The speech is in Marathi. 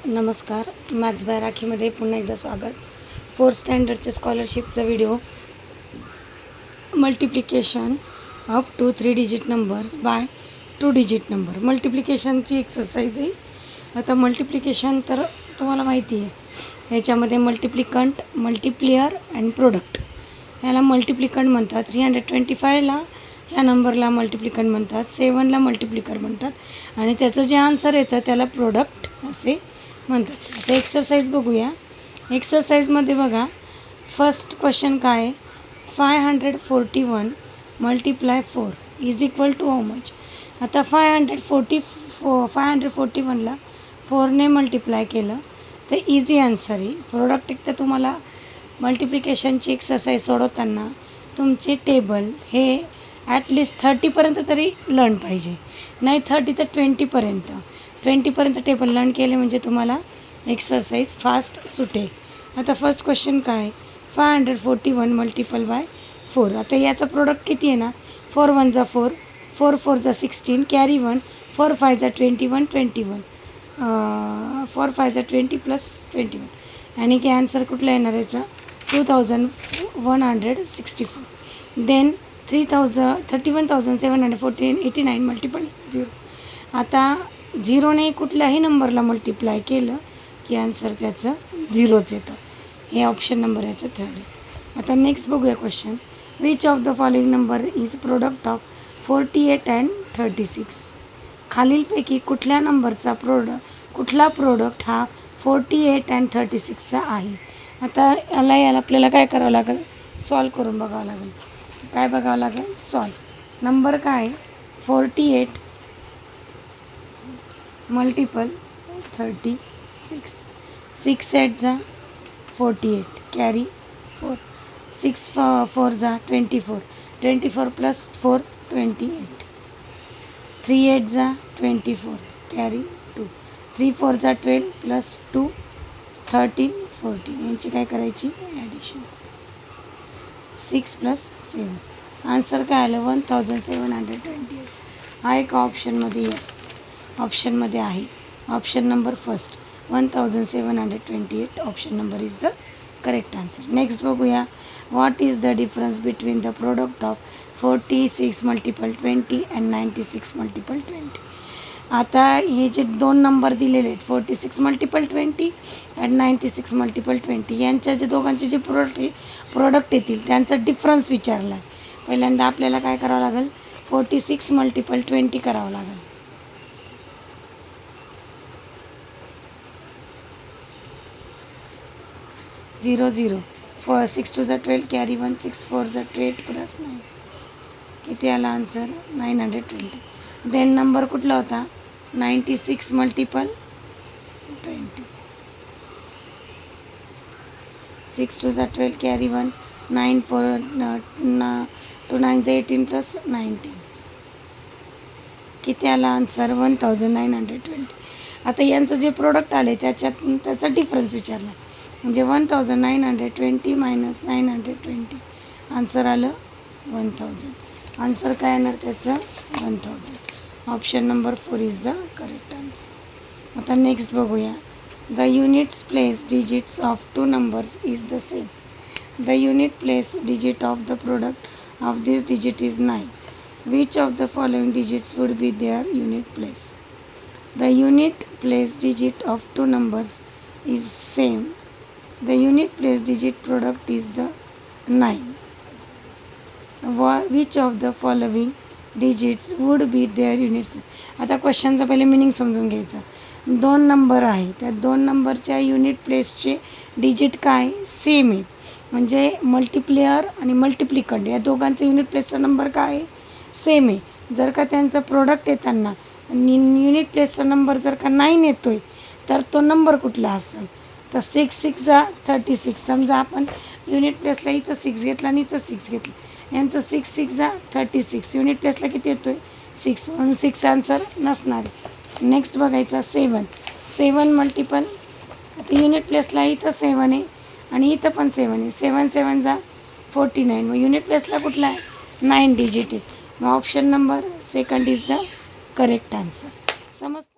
नमस्कार. मॅथ्स बाय राखीमध्ये पुन्हा एकदा स्वागत. 4th स्टँडर्डचे स्कॉलरशिपचा video multiplication up to 3 digit numbers by 2 digit number. मल्टिप्लिकेशनची एक्सरसाइज आहे. आता मल्टिप्लिकेशन तर तुम्हाला माहिती आहे, ह्याच्यामध्ये मल्टिप्लिकंट, मल्टिप्लियर अँड प्रोडक्ट. ह्याला मल्टिप्लिकंट म्हणतात. 325ला ह्या नंबरला मल्टिप्लिकंट म्हणतात, 7ला मल्टिप्लिकर म्हणतात आणि त्याचं जे आन्सर येतं त्याला प्रोडक्ट असे म्हणतात. आता एक्सरसाइज बघूया. एक्सरसाइजमध्ये बघा, फर्स्ट क्वेश्चन काय आहे, 541 multiply 4 is equal to how much. आता 541ला 4ने मल्टिप्लाय केलं तर इझी आन्सर आहे. प्रोडक्ट एक तर तुम्हाला मल्टिप्लिकेशनची एक्सरसाइज सोडवताना तुमचे टेबल हे ॲटलिस्ट 30पर्यंत तरी लर्न पाहिजे, नाही 30 तर 20पर्यंत टेबल लर्न केले म्हणजे तुम्हाला एक्सरसाइज फास्ट सुटेल. आता फर्स्ट क्वेश्चन काय आहे, 541 मल्टिपल बाय 4. आता याचा प्रोडक्ट किती आहे ना, 4 1 जा 4, 4 4 जा 16, कॅरी 1, 4 5 जा 21, 4 5 जा 20 प्लस 21 आणि की आन्सर कुठला येणार याचा 2164. Then 31,789 multiple 0. आता 0ने कुठल्याही नंबरला मल्टिप्लाय केलं की आन्सर त्याचं 0च येतं. हे ऑप्शन नंबर याचं 3rd आहे. आता नेक्स्ट बघूया question, which of the following number is product of 48 and 36. खालीलपैकी कुठल्या नंबरचा कुठला प्रोडक्ट हा 48 अँड 36चा आहे. आता याला आपल्याला काय करावं लागेल, सॉल्व करून बघावं लागेल. काय बघावं लागेल, सॉल्व. नंबर काय, 48 मल्टिपल 36, 6 8 जा 48, कॅरी 4, 6 4 जा 24, 24 प्लस 4 28, 3 8 जा 24, कॅरी 2, 3 4 जा 12 प्लस 2 13 14. यांची काय करायची ॲडिशन, 6 प्लस 7. आन्सर काय आलं 1728. हा एक ऑप्शनमध्ये यस, ऑप्शनमध्ये आहे. Option number first 1728 option number is the correct answer. Next बघूया, what is the difference between the product of 46 multiple 20 and 96 multiple 20. आता हे जे दोन नंबर दिलेले आहेत 46 मल्टिपल 20 अँड 96 मल्टिपल 20, यांच्या जे दोघांचे जे प्रोडक्ट येतील त्यांचा डिफरन्स विचारला आहे. पहिल्यांदा आपल्याला काय करावं लागेल, 46 मल्टिपल 20 करावं लागेल. झिरो 6 2 जा 12, कॅरी 1, 6 4 जा 8 प्लस 9, किती आला आन्सर 920. देन नंबर कुठला होता 96 मल्टिपल 20, 6 2 जा 12, कॅरी 1, 9 4 2 9 जा 18 प्लस 19, किती आला आन्सर 1920. आता यांचं जे प्रोडक्ट आले त्याचा डिफरन्स विचारला म्हणजे 1920 मायनस 920, आन्सर आलं 1000. आन्सर काय येणार त्याचं 1000. Option number 4 is the correct answer. आता नेक्स्ट बघूया, the units place digits of 2 numbers is the same. The unit place digit of the product of this digit is 9. Which of the following digits would be their unit place. The unit place digit of 2 numbers is same. The unit place digit product is the 9. Which of the following digits would be their unit place. आता क्वेश्चनचा पहिले मिनिंग समजून घ्यायचा. 2 नंबर आहे, त्या 2 नंबरच्या युनिट प्लेसचे डिजिट काय सेम आहेत, म्हणजे मल्टिप्लेयर आणि मल्टिप्लिकंट या दोघांचे युनिट प्लेसचा नंबर काय आहे सेम आहे. जर का त्यांचा प्रोडक्ट येताना युनिट प्लेसचा नंबर जर का 9 येतोय तर तो नंबर कुठला असेल, तर 6 6 जा 36. समजा आपण युनिट प्लेसला इथं 6 घेतला आणि इथं 6 घेतलं, यांचं 6 6 जा 36, युनिट प्लेसला किती येतो आहे 6, म्हणून 6 आन्सर नसणार आहे. नेक्स्ट बघायचा 7 मल्टिपल, आता युनिट प्लेसला इथं 7 आहे आणि इथं पण 7 आहे, 7 7 जा 49, मग युनिट प्लेसला कुठला आहे 9 डिजिट आहे. मग option number 2 is the correct answer. समजतं.